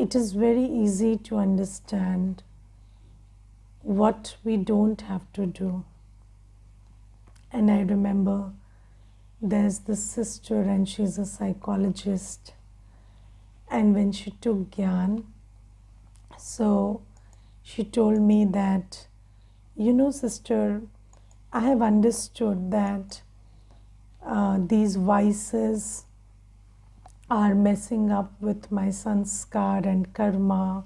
it is very easy to understand what we don't have to do. And I remember there's this sister and she's a psychologist, and when she took Gyan, so she told me that, sister, I have understood that these vices are messing up with my sanskar and karma,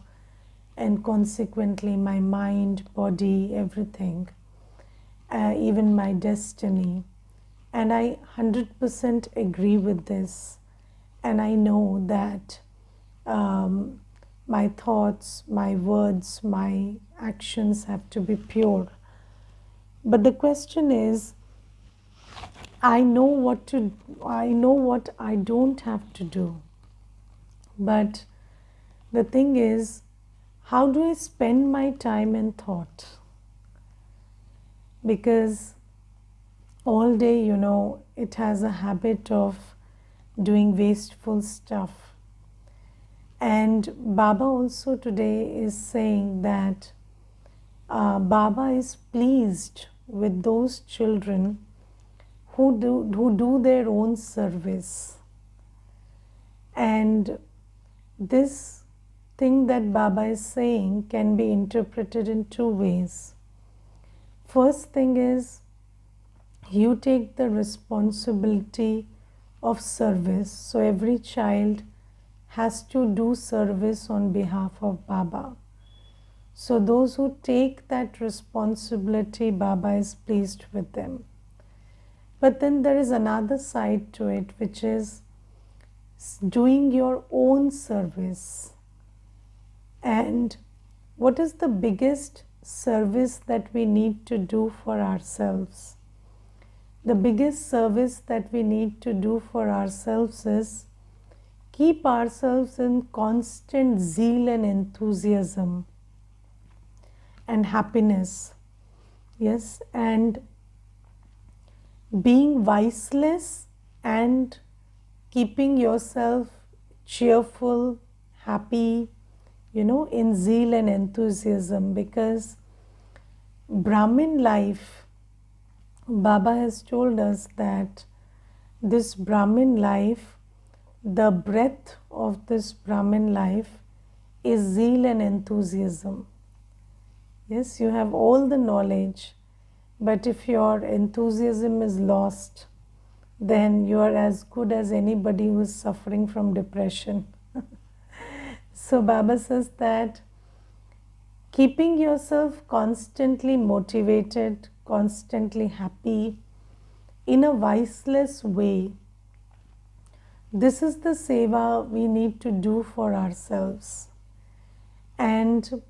and consequently my mind, body, everything, even my destiny. And I 100% agree with this. And I know that my thoughts, my words, my actions have to be pure. But the question is, I know what I don't have to do. But the thing is, how do I spend my time and thought? Because all day, it has a habit of doing wasteful stuff. And Baba also today is saying that Baba is pleased with those children who do their own service. And this thing that Baba is saying can be interpreted in two ways. First thing is, you take the responsibility of service. So every child has to do service on behalf of Baba. So those who take that responsibility, Baba is pleased with them. But then there is another side to it, which is doing your own service. And what is the biggest service that we need to do for ourselves? The biggest service that we need to do for ourselves is keep ourselves in constant zeal and enthusiasm and happiness. Yes, and being viceless and keeping yourself cheerful, happy, in zeal and enthusiasm. Because Brahmin life, Baba has told us that this Brahmin life, the breath of this Brahmin life is zeal and enthusiasm. Yes, you have all the knowledge, but if your enthusiasm is lost, then you are as good as anybody who is suffering from depression. So Baba says that keeping yourself constantly motivated, constantly happy, in a viceless way, this is the seva we need to do for ourselves. And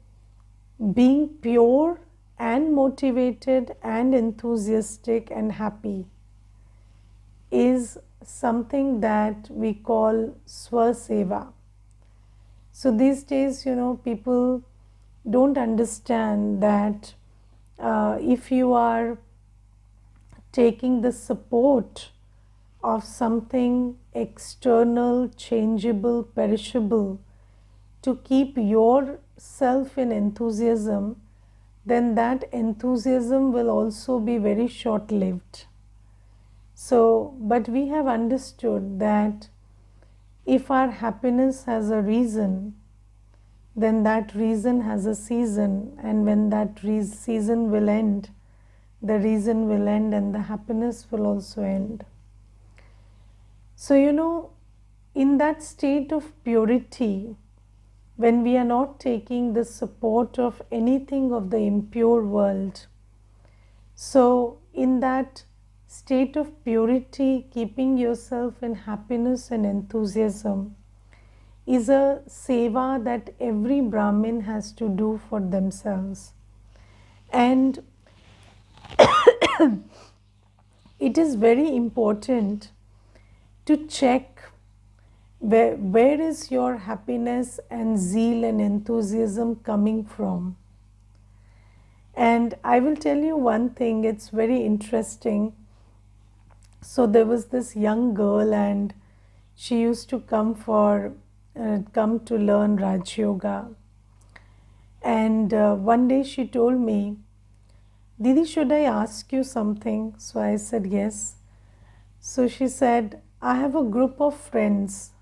being pure and motivated and enthusiastic and happy is something that we call swaseva. So these days, people don't understand that if you are taking the support of something external, changeable, perishable, to keep yourself in enthusiasm, then that enthusiasm will also be very short-lived. So, but we have understood that if our happiness has a reason, then that reason has a season, and when that season will end, the reason will end and the happiness will also end. So, in that state of purity, when we are not taking the support of anything of the impure world, so in that state of purity, keeping yourself in happiness and enthusiasm is a seva that every Brahmin has to do for themselves. And it is very important to check where is your happiness and zeal and enthusiasm coming from. And I will tell you one thing, it's very interesting. So there was this young girl and she used to come for come to learn Raj Yoga. And one day she told me, Didi, should I ask you something? So I said yes. So she said, I have a group of friends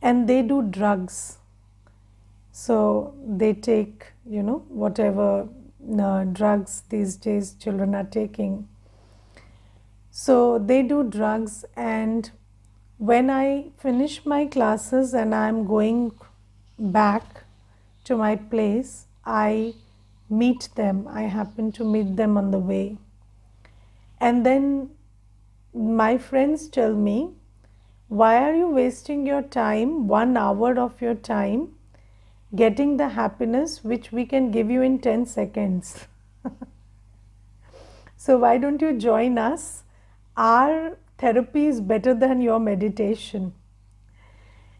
and they do drugs. So they take, whatever drugs these days children are taking. So they do drugs, and when I finish my classes and I'm going back to my place, I meet them. I happen to meet them on the way. And then my friends tell me, why are you wasting your time, 1 hour of your time, getting the happiness which we can give you in 10 seconds? So why don't you join us? Our therapy is better than your meditation.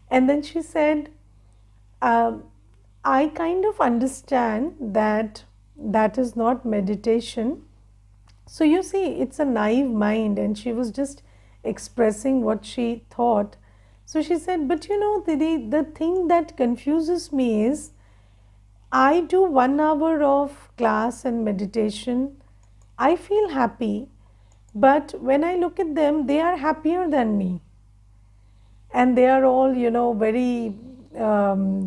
And then she said, um, I kind of understand that that is not meditation. So you see, it's a naive mind, and she was just expressing what she thought. So she said, but Didi, the thing that confuses me is I do 1 hour of class and meditation. I feel happy, but when I look at them, they are happier than me. And they are all,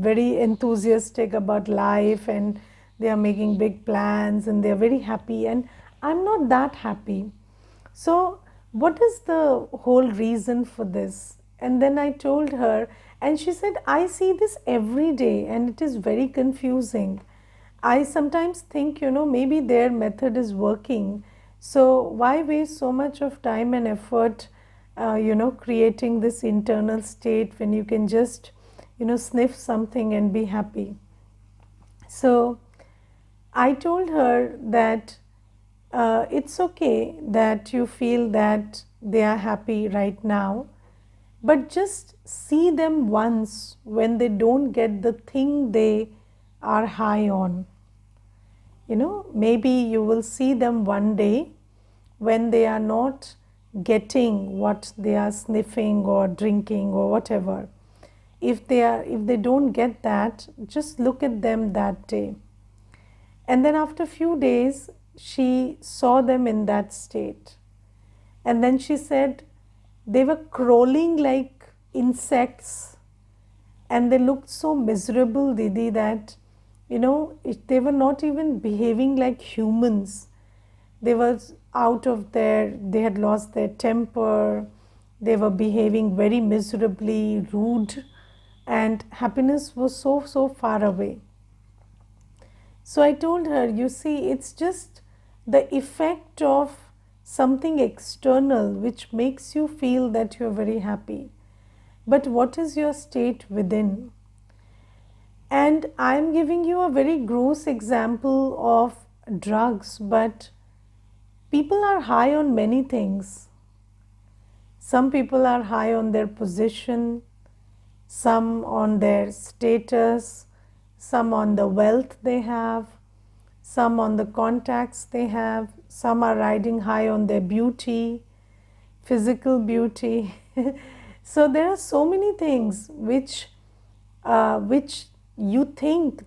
very enthusiastic about life, and they are making big plans, and they are very happy. And I'm not that happy. So, what is the whole reason for this? And then I told her, and she said, I see this every day, and it is very confusing. I sometimes think, maybe their method is working. So, why waste so much of time and effort, creating this internal state when you can just, sniff something and be happy? So, I told her that it's okay that you feel that they are happy right now, but just see them once when they don't get the thing they are high on. Maybe you will see them one day when they are not getting what they are sniffing or drinking or whatever. If they don't get that, just look at them that day. And then after a few days, she saw them in that state. And then she said they were crawling like insects, and they looked so miserable, Didi, that they were not even behaving like humans. They were they had lost their temper, they were behaving very miserably, rude, and happiness was so far away. So I told her, you see, it's just the effect of something external which makes you feel that you're very happy. But what is your state within? And I'm giving you a very gross example of drugs, but people are high on many things. Some people are high on their position, some on their status, some on the wealth they have, some on the contacts they have, some are riding high on their beauty, physical beauty. So there are so many things which you think,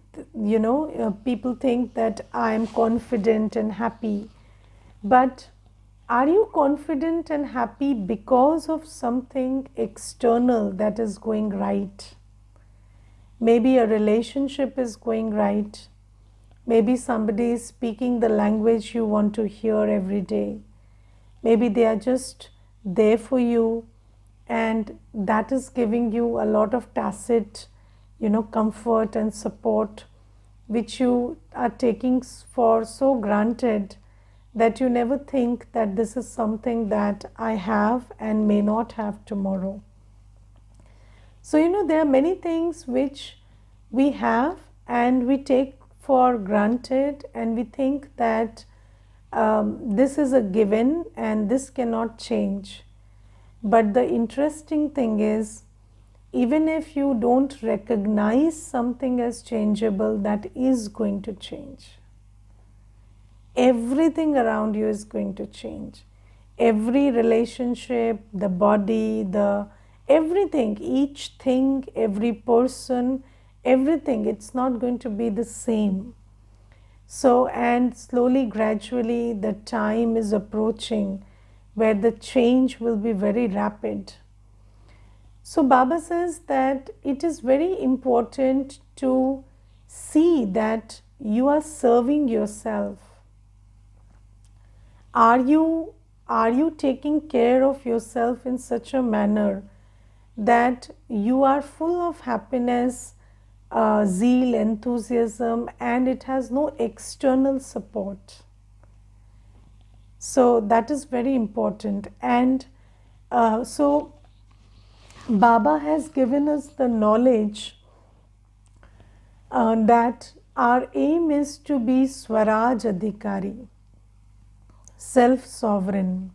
people think that I am confident and happy. But are you confident and happy because of something external that is going right? Maybe a relationship is going right. Maybe somebody is speaking the language you want to hear every day. Maybe they are just there for you, and that is giving you a lot of tacit, comfort and support, which you are taking for so granted that you never think that this is something that I have and may not have tomorrow. So, there are many things which we have and we take for granted, and we think that this is a given and this cannot change. But the interesting thing is, even if you don't recognize something as changeable, that is going to change. Everything around you is going to change. Every relationship, the body, everything, each thing, every person, everything, it's not going to be the same. So, and slowly, gradually, the time is approaching where the change will be very rapid. So, Baba says that it is very important to see that you are serving yourself. Are you taking care of yourself in such a manner that you are full of happiness, zeal, enthusiasm, and it has no external support? So that is very important. And so Baba has given us the knowledge that our aim is to be Swaraj Adhikari, self sovereign.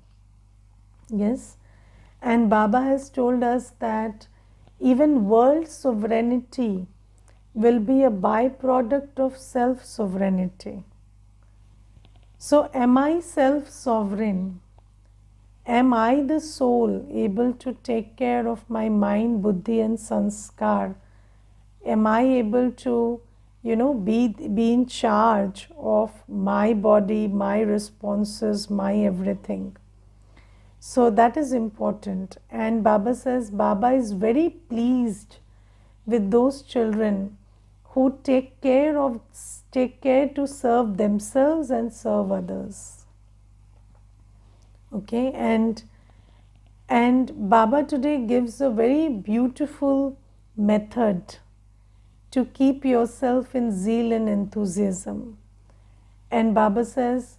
Yes. And Baba has told us that even world sovereignty will be a byproduct of self sovereignty. So, am I self sovereign? Am I the soul able to take care of my mind, buddhi, and sanskar? Am I able to, be in charge of my body, my responses, my everything? So that is important. And Baba says Baba is very pleased with those children who take care to serve themselves and serve others. Okay, and Baba today gives a very beautiful method to keep yourself in zeal and enthusiasm. And Baba says,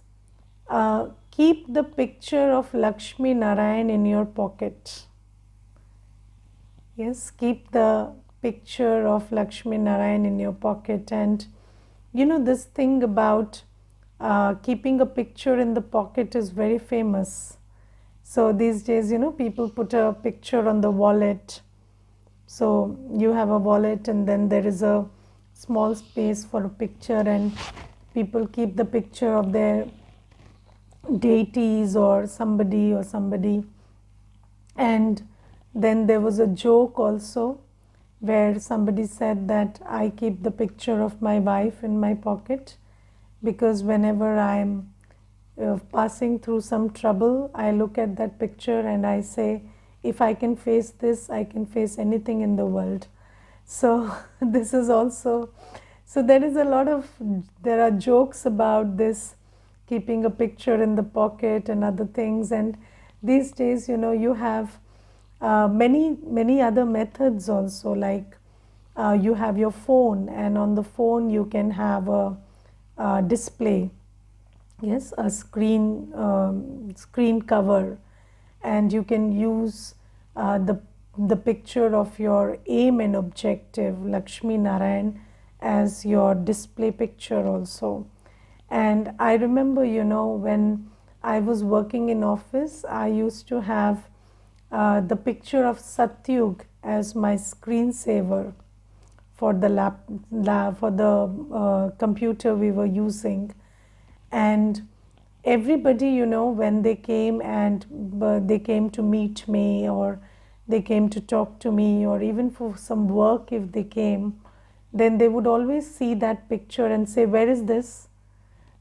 keep the picture of Lakshmi Narayan in your pocket. Yes, keep the picture of Lakshmi Narayan in your pocket. And this thing about keeping a picture in the pocket is very famous. So these days, people put a picture on the wallet. So you have a wallet and then there is a small space for a picture, and people keep the picture of their deities or somebody. And then there was a joke also where somebody said that I keep the picture of my wife in my pocket because whenever I'm passing through some trouble, I look at that picture and I say, if I can face this, I can face anything in the world. So this is also, so there are jokes about this, keeping a picture in the pocket and other things. And these days, you have many other methods also, like you have your phone, and on the phone you can have a display. Yes, a screen cover, and you can use the picture of your aim and objective, Lakshmi Narayan, as your display picture also. And I remember, when I was working in office, I used to have the picture of Satyug as my screensaver for the computer we were using. And everybody, when they came to meet me, or they came to talk to me, or even for some work if they came, then they would always see that picture and say, where is this?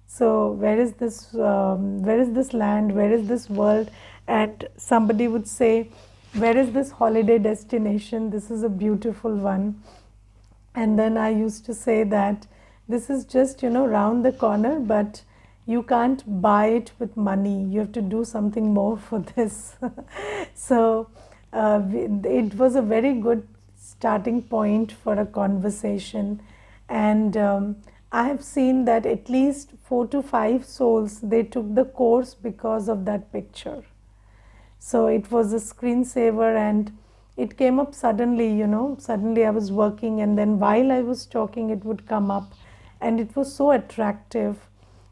So where is this land? Where is this world? And somebody would say, where is this holiday destination? This is a beautiful one. And then I used to say that this is just, round the corner, but you can't buy it with money. You have to do something more for this. So it was a very good starting point for a conversation. And I have seen that at least 4 to 5 souls, they took the course because of that picture. So it was a screensaver, and it came up suddenly, suddenly I was working, and then while I was talking, it would come up, and it was so attractive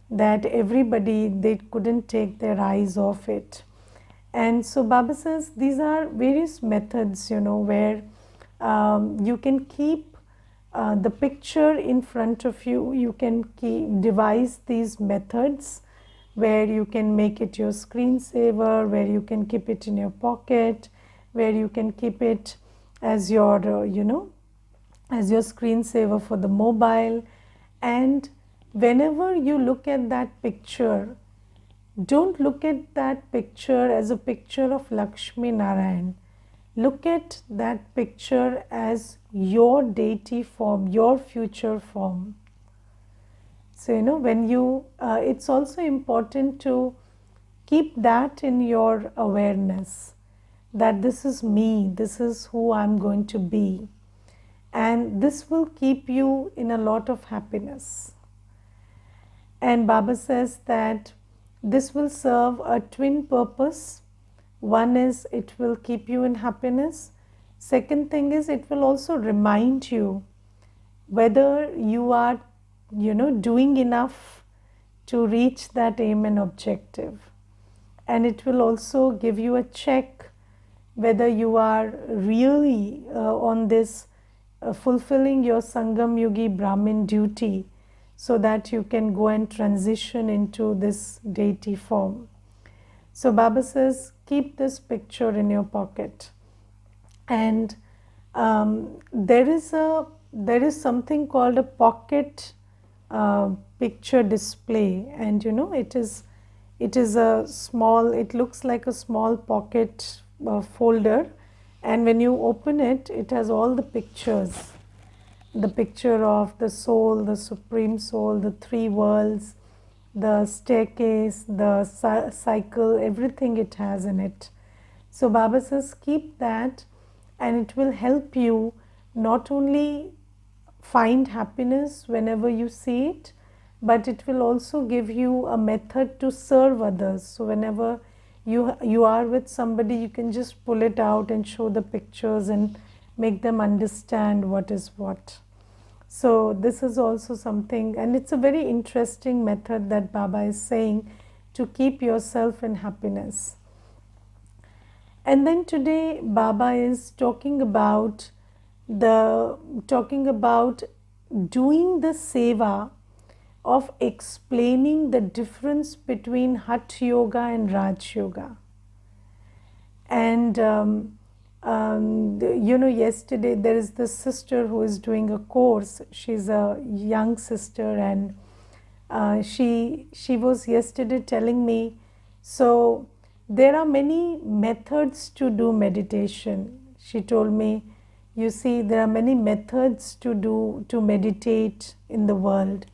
that everybody, they couldn't take their eyes off it. And so Baba says these are various methods, where you can keep the picture in front of you. You can devise these methods where you can make it your screensaver, where you can keep it in your pocket, where you can keep it as your, as your screensaver for the mobile. And whenever you look at that picture, don't look at that picture as a picture of Lakshmi Narayan. Look at that picture as your deity form, your future form. So, when you, it's also important to keep that in your awareness, that this is me, this is who I'm going to be. And this will keep you in a lot of happiness. And Baba says that this will serve a twin purpose. One is it will keep you in happiness. Second thing is it will also remind you whether you are, doing enough to reach that aim and objective. And it will also give you a check whether you are really on this fulfilling your Sangam Yugi Brahmin duty, so that you can go and transition into this deity form. So Baba says, keep this picture in your pocket. And there is something called a pocket picture display, and it is a small, it looks like a small pocket folder, and when you open it, it has all the pictures. The picture of the soul, the supreme soul, the three worlds, the staircase, the cycle, everything it has in it. So Baba says, keep that, and it will help you not only find happiness whenever you see it, but it will also give you a method to serve others. So whenever you are with somebody, you can just pull it out and show the pictures and make them understand what is what. So this is also something, and it's a very interesting method that Baba is saying to keep yourself in happiness. And then today Baba is talking about doing the seva of explaining the difference between Hatha Yoga and Raj Yoga. And yesterday there is this sister who is doing a course. She's a young sister, and she was yesterday telling me, so there are many methods to do meditation. She told me, you see, there are many methods to meditate in the world.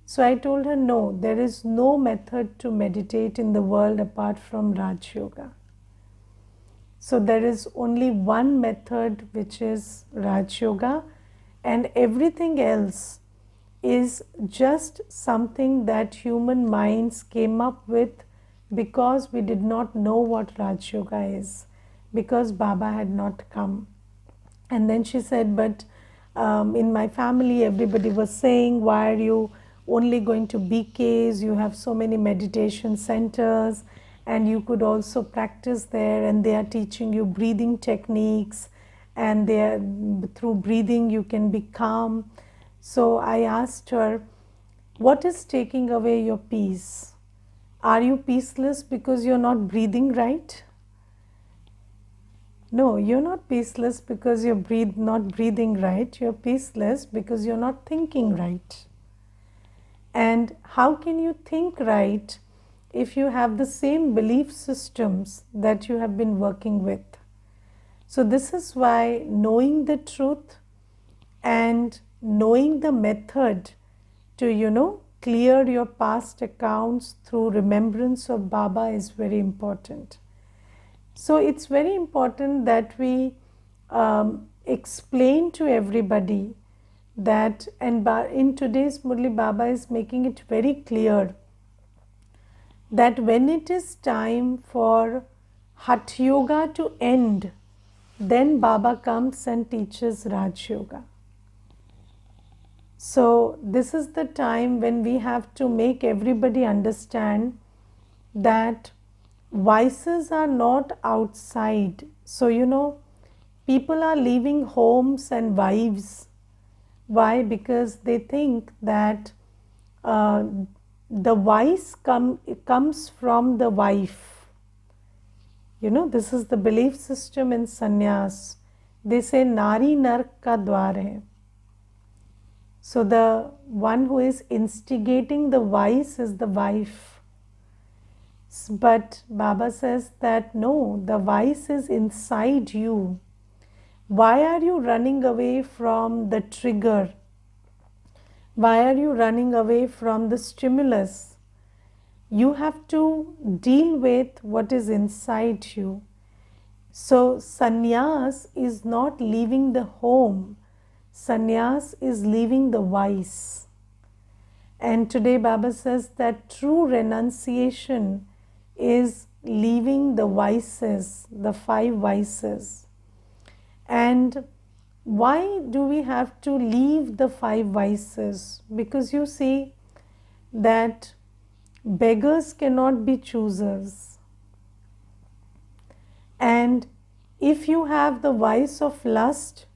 So I told her, no, there is no method to meditate in the world apart from Raj Yoga. So there is only one method, which is Raj Yoga, and everything else is just something that human minds came up with because we did not know what Raj Yoga is, because Baba had not come. And then she said, but in my family everybody was saying, why are you only going to BKs? You have so many meditation centers, and you could also practice there, and they are teaching you breathing techniques, and through breathing you can be calm. So I asked her, what is taking away your peace? Are you peaceless because you're not breathing right? No, you're not peaceless because you're not breathing right. You're peaceless because you're not thinking right. And how can you think right if you have the same belief systems that you have been working with? So this is why knowing the truth and knowing the method to, clear your past accounts through remembrance of Baba is very important. So it's very important that we explain to everybody that, and in today's Murli, Baba is making it very clear that when it is time for Hatha Yoga to end, then Baba comes and teaches Raj Yoga. So this is the time when we have to make everybody understand that vices are not outside. So, people are leaving homes and wives. Why? Because they think that the vice comes from the wife. This is the belief system in sannyas. They say Nari Nark ka dwar hai. So the one who is instigating the vice is the wife. But Baba says that no, the vice is inside you. Why are you running away from the trigger? Why are you running away from the stimulus? You have to deal with what is inside you. So sannyas is not leaving the home. Sannyas is leaving the vice. And today Baba says that true renunciation is leaving the vices, the 5 vices. And why do we have to leave the 5 vices? Because you see that beggars cannot be choosers. And if you have the vice of lust,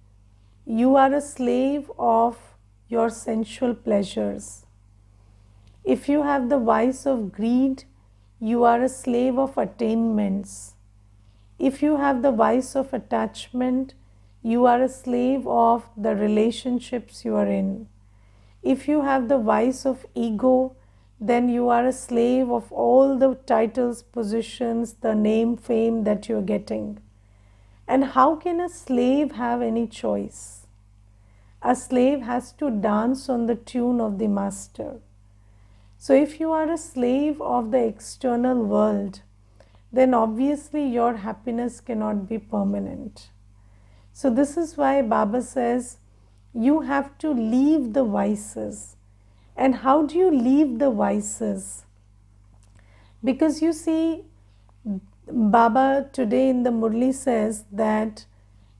you are a slave of your sensual pleasures. If you have the vice of greed, you are a slave of attainments. If you have the vice of attachment, you are a slave of the relationships you are in. If you have the vice of ego, then you are a slave of all the titles, positions, the name, fame that you are getting. And how can a slave have any choice? A slave has to dance on the tune of the master. So if you are a slave of the external world, then obviously your happiness cannot be permanent. So this is why Baba says you have to leave the vices. And how do you leave the vices? Because you see, Baba today in the Murli says that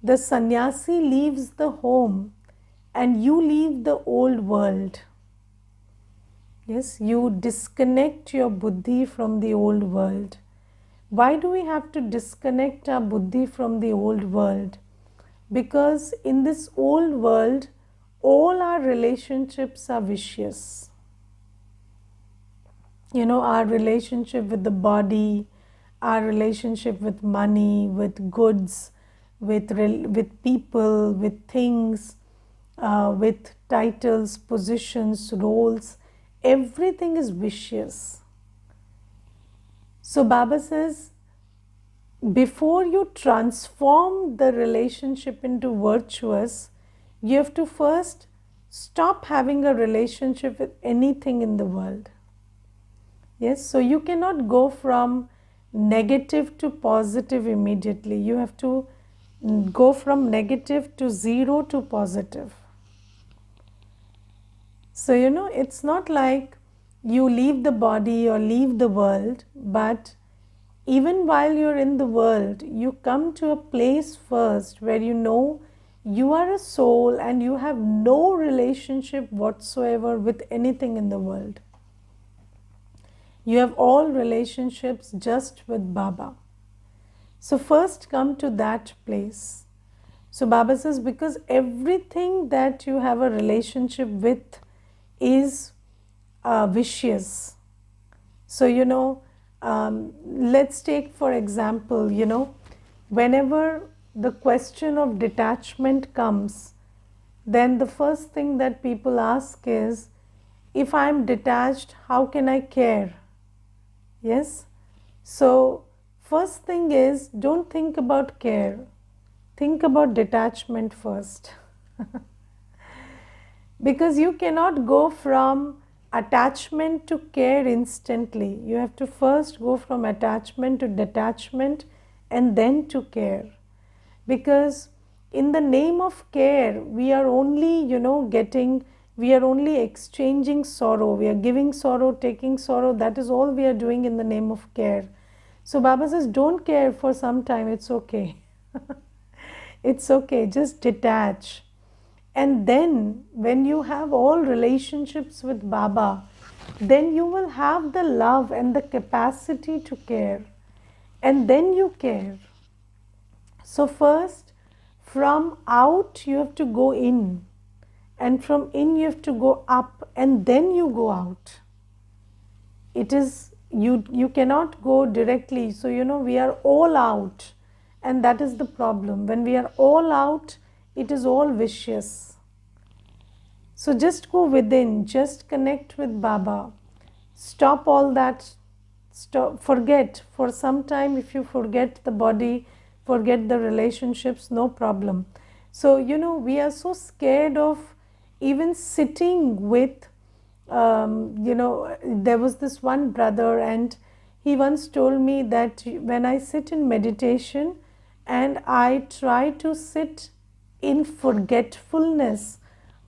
the sannyasi leaves the home and you leave the old world. Yes, you disconnect your buddhi from the old world. Why do we have to disconnect our buddhi from the old world? Because in this old world, all our relationships are vicious. Our relationship with the body, our relationship with money, with goods, with people, with things, with titles, positions, roles, everything is vicious. So Baba says, before you transform the relationship into virtuous, you have to first stop having a relationship with anything in the world. Yes, so you cannot go from negative to positive immediately. You have to go from negative to 0 to positive. So, it's not like you leave the body or leave the world, but even while you're in the world, you come to a place first where you are a soul and you have no relationship whatsoever with anything in the world. You have all relationships just with Baba. So first come to that place. So Baba says, because everything that you have a relationship with is vicious. So, let's take for example, whenever the question of detachment comes, then the first thing that people ask is, if I am detached, how can I care? Yes? So, first thing is, don't think about care. Think about detachment first. Because you cannot go from attachment to care instantly. You have to first go from attachment to detachment and then to care. Because in the name of care, we are only, we are only exchanging sorrow. We are giving sorrow, taking sorrow. That is all we are doing in the name of care. So Baba says, don't care for some time. It's okay. It's okay. Just detach. And then when you have all relationships with Baba, then you will have the love and the capacity to care. And then you care. So first, from out you have to go in. And from in you have to go up and then you go out. It is you cannot go directly. So we are all out, and that is the problem. When we are all out, it is all vicious. So just go within, just connect with Baba. Stop all that. Stop, forget for some time. If you forget the body, forget the relationships, no problem. So we are so scared of even sitting with there was this one brother, and he once told me that when I sit in meditation and I try to sit in forgetfulness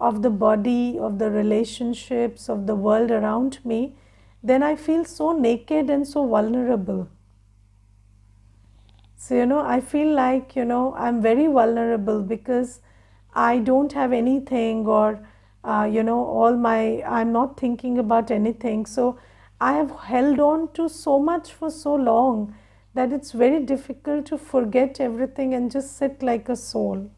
of the body, of the relationships, of the world around me, then I feel so naked and so vulnerable. So, I feel like, I'm very vulnerable because I don't have anything, or, I'm not thinking about anything. So, I have held on to so much for so long that it's very difficult to forget everything and just sit like a soul.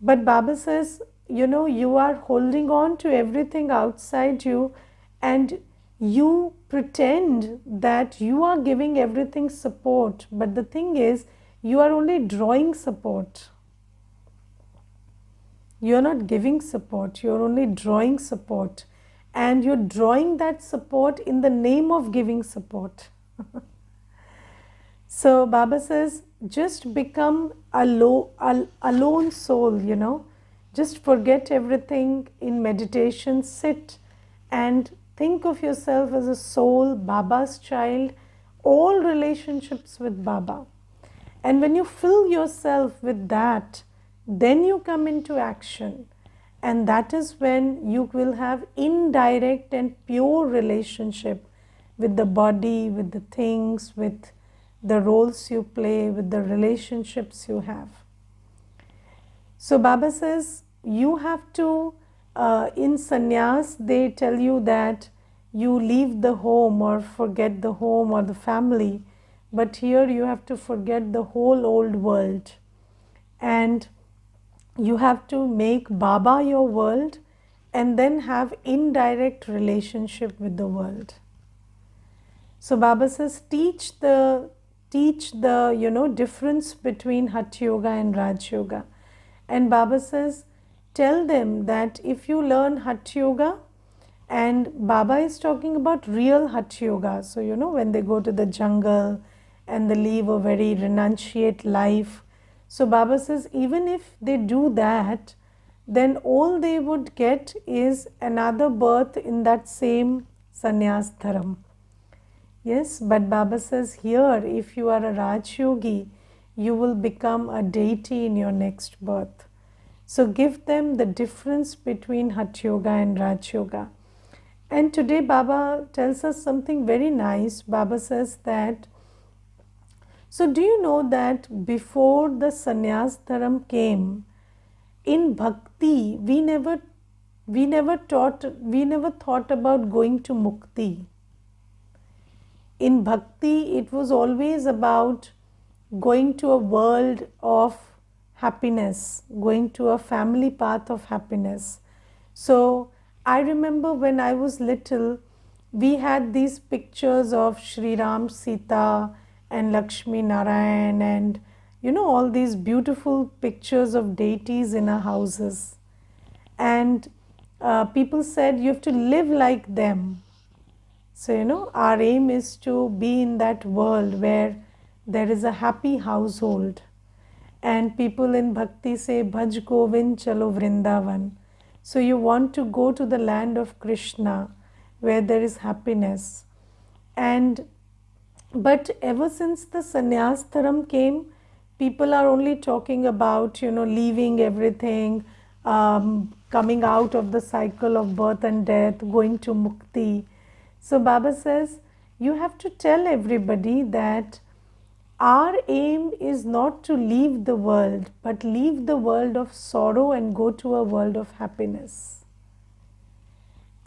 But Baba says, you are holding on to everything outside you, and you pretend that you are giving everything support. But the thing is, you are only drawing support. You are not giving support, you are only drawing support. And you're drawing that support in the name of giving support. So Baba says, just become a lone soul, Just forget everything in meditation, sit and think of yourself as a soul, Baba's child, all relationships with Baba. And when you fill yourself with that, then you come into action. And that is when you will have indirect and pure relationship with the body, with the things, with the roles you play, with the relationships you have. So Baba says, you have to, in sannyas, they tell you that you leave the home or forget the home or the family. But here you have to forget the whole old world. And you have to make Baba your world and then have indirect relationship with the world. So Baba says, teach the difference between Hatha Yoga and Raj Yoga. And Baba says, tell them that if you learn Hatha Yoga, and Baba is talking about real Hatha Yoga. So when they go to the jungle and they live a very renunciate life. So Baba says, even if they do that, then all they would get is another birth in that same sannyas dharam. Yes, but Baba says here, if you are a Raj Yogi, you will become a deity in your next birth. So give them the difference between Hatha Yoga and Raj Yoga. And today Baba tells us something very nice. Baba says that, so do you know that before the sannyas dharam came, in bhakti, we never thought about going to mukti. In bhakti, it was always about going to a world of happiness, going to a family path of happiness. So I remember when I was little, we had these pictures of Sri Ram, Sita and Lakshmi Narayan, and all these beautiful pictures of deities in our houses. And people said you have to live like them. So, our aim is to be in that world where there is a happy household. And people in Bhakti say, Bhaj Govind Chalo Vrindavan. So, you want to go to the land of Krishna where there is happiness. But ever since the sannyas dharam came, people are only talking about, leaving everything, coming out of the cycle of birth and death, going to mukti. So Baba says, you have to tell everybody that our aim is not to leave the world, but leave the world of sorrow and go to a world of happiness.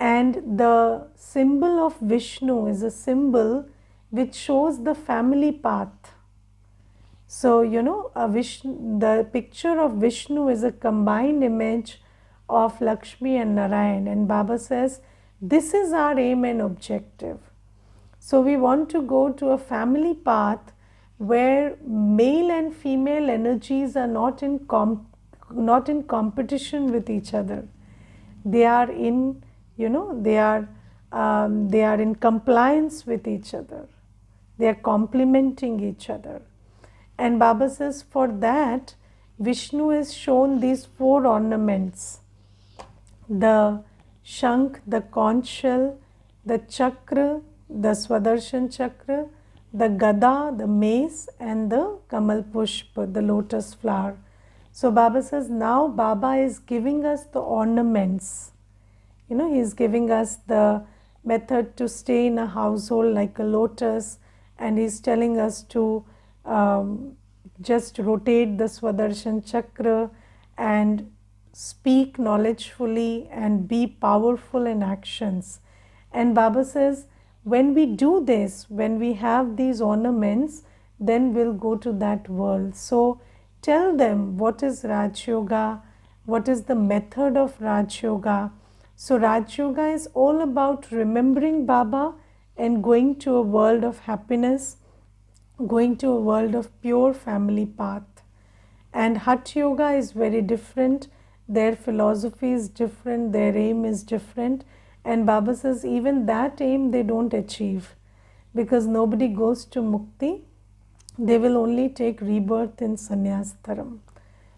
And the symbol of Vishnu is a symbol which shows the family path. So, the picture of Vishnu is a combined image of Lakshmi and Narayan. And Baba says, this is our aim and objective. So we want to go to a family path where male and female energies are not in competition with each other. They are in, they are in compliance with each other. They are complementing each other. And Baba says for that, Vishnu is shown these 4 ornaments: the shank, the conch shell, the chakra, the Swadershan chakra, the gada, the mace, and the kamal pushpa, the lotus flower. So Baba says now Baba is giving us the ornaments. He is giving us the method to stay in a household like a lotus, and he's telling us to just rotate the Swadershan chakra and speak knowledgefully and be powerful in actions. And Baba says, when we do this, when we have these ornaments, then we'll go to that world. So tell them what is Raj Yoga, what is the method of Raj Yoga. So Raj Yoga is all about remembering Baba and going to a world of happiness, going to a world of pure family path. And Hatha Yoga is very different. Their philosophy is different, their aim is different. And Baba says even that aim they don't achieve, because nobody goes to Mukti. They will only take rebirth in Sannyas Dharam.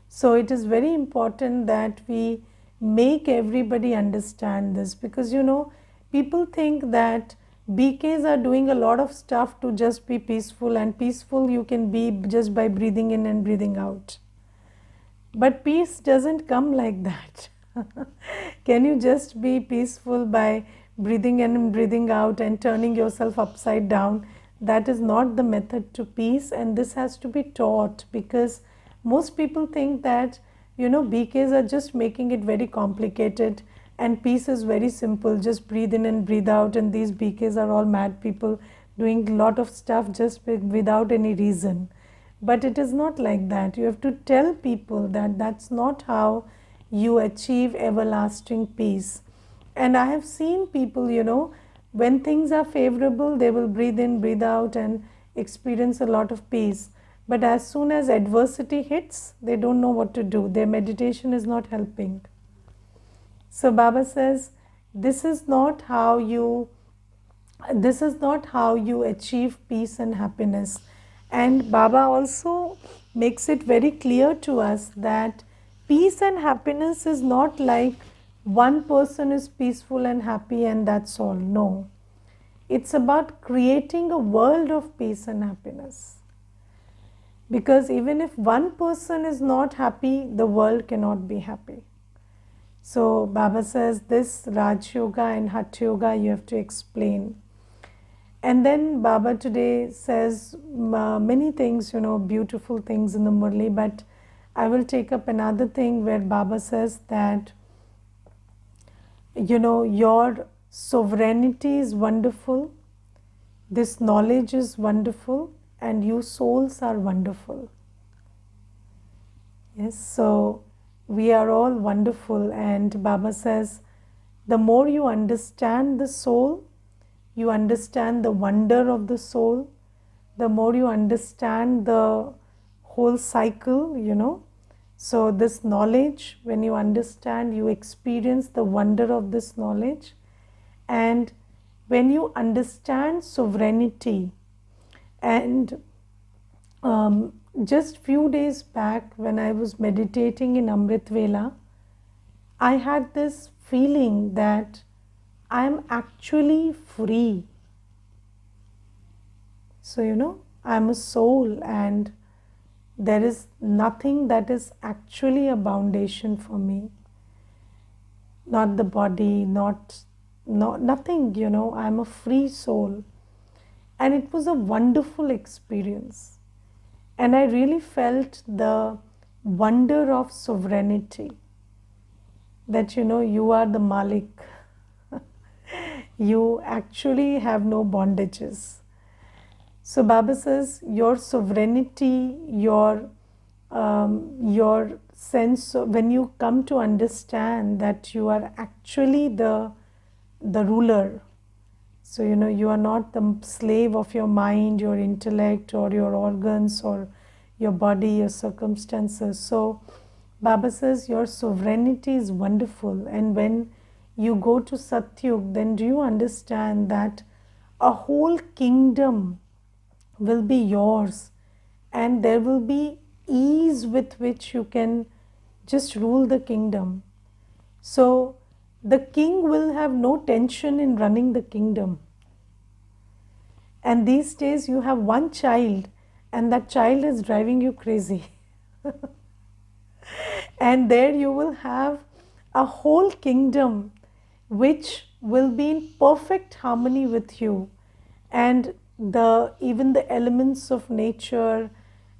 So it is very important that we make everybody understand this, because people think that BKs are doing a lot of stuff to just be peaceful, and peaceful you can be just by breathing in and breathing out. But peace doesn't come like that. Can you just be peaceful by breathing in and breathing out and turning yourself upside down? That is not the method to peace, and this has to be taught, because most people think that BKs are just making it very complicated and peace is very simple, just breathe in and breathe out, and these BKs are all mad people doing a lot of stuff just without any reason. But it is not like that. You have to tell people that that's not how you achieve everlasting peace. And I have seen people, when things are favorable, they will breathe in, breathe out, and experience a lot of peace. But as soon as adversity hits, they don't know what to do. Their meditation is not helping. So Baba says, this is not how you achieve peace and happiness. And Baba also makes it very clear to us that peace and happiness is not like one person is peaceful and happy and that's all. No. It's about creating a world of peace and happiness. Because even if one person is not happy, the world cannot be happy. So Baba says this Raj Yoga and Hatha Yoga you have to explain. And then Baba today says many things, beautiful things in the Murli, but I will take up another thing where Baba says that, your sovereignty is wonderful, this knowledge is wonderful, and you souls are wonderful. Yes, so we are all wonderful, and Baba says, the more you understand the soul, you understand the wonder of the soul, the more you understand the whole cycle, So this knowledge, when you understand, you experience the wonder of this knowledge. And when you understand sovereignty, and just few days back when I was meditating in Amrit Vela, I had this feeling that I am actually free. So, I am a soul and there is nothing that is actually a foundation for me. Not the body, nothing, I am a free soul. And it was a wonderful experience. And I really felt the wonder of sovereignty. That, you are the Malik. You actually have no bondages. So Baba says your sovereignty, your sense of, when you come to understand that you are actually the ruler. So, you are not the slave of your mind, your intellect, or your organs, or your body, your circumstances. So, Baba says your sovereignty is wonderful. And when you go to Satyug, then do you understand that a whole kingdom will be yours, and there will be ease with which you can just rule the kingdom. So, the king will have no tension in running the kingdom. And these days you have one child, and that child is driving you crazy. And there you will have a whole kingdom which will be in perfect harmony with you, and the even the elements of nature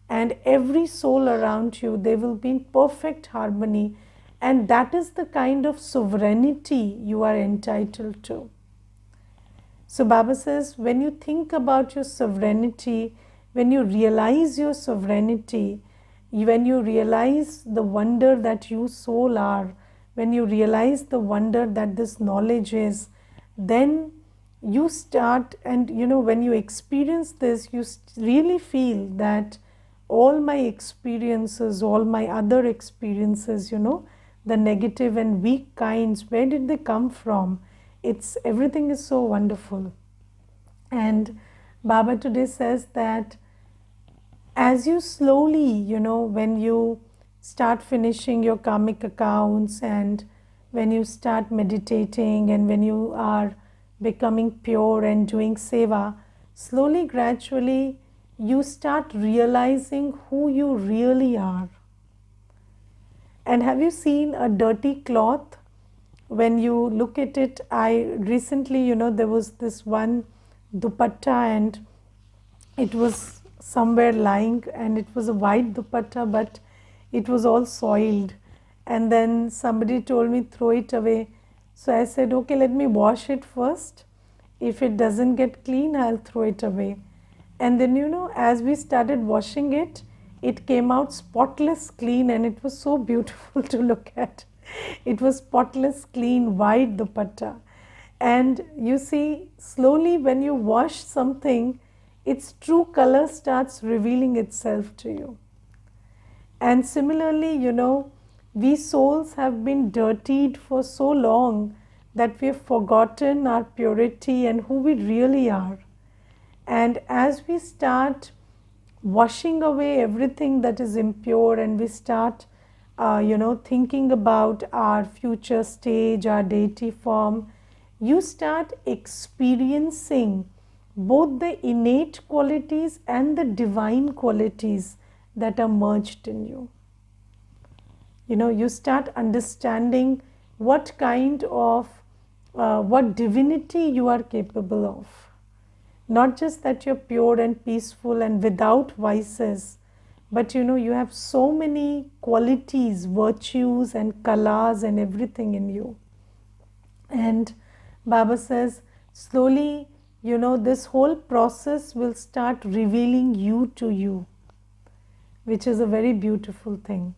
and every soul around you, they will be in perfect harmony. And that is the kind of sovereignty you are entitled to. So Baba says, when you think about your sovereignty, when you realize your sovereignty, when you realize the wonder that you soul are, when you realize the wonder that this knowledge is, then you start, and when you experience this, you really feel that all my experiences, all my other experiences, the negative and weak kinds, where did they come from? Everything is so wonderful. And Baba today says that as you slowly, when you start finishing your karmic accounts, and when you start meditating, and when you are becoming pure and doing seva, slowly, gradually, you start realizing who you really are. And have you seen a dirty cloth? When you look at it, I recently, there was this one dupatta, and it was somewhere lying, and it was a white dupatta, but it was all soiled. And then somebody told me, throw it away. So I said, okay, let me wash it first. If it doesn't get clean, I'll throw it away. And then, as we started washing it, it came out spotless clean, and it was so beautiful to look at. It was spotless clean white dupatta. And you see, slowly when you wash something, its true color starts revealing itself to you. And similarly, we souls have been dirtied for so long that we have forgotten our purity and who we really are. And as we start washing away everything that is impure, and we start thinking about our future stage, our deity form, you start experiencing both the innate qualities and the divine qualities that are merged in you. You start understanding what kind of what divinity you are capable of. Not just that you're pure and peaceful and without vices, but you have so many qualities, virtues and kalas and everything in you. And Baba says, slowly, this whole process will start revealing you to you, which is a very beautiful thing.